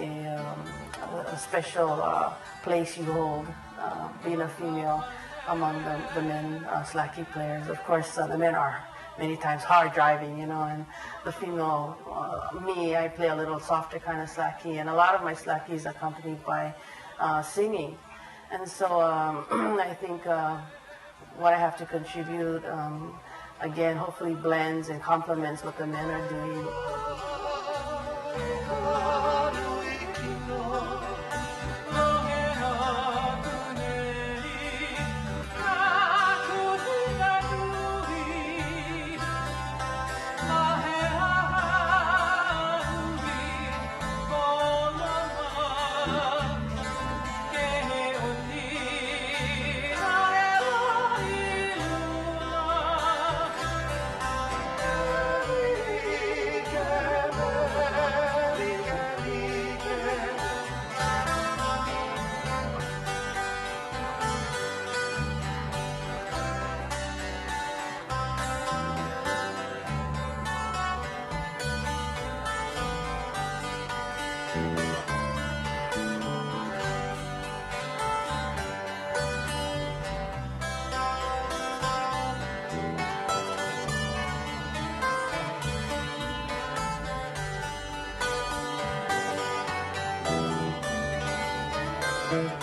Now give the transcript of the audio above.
a special place you hold, being a female among the men slacky players. Of course, the men are many times hard driving, and the female, me, I play a little softer kind of slacky, and a lot of my slacky is accompanied by singing. And so I think what I have to contribute, again, hopefully blends and complements what the men are doing. Thank you.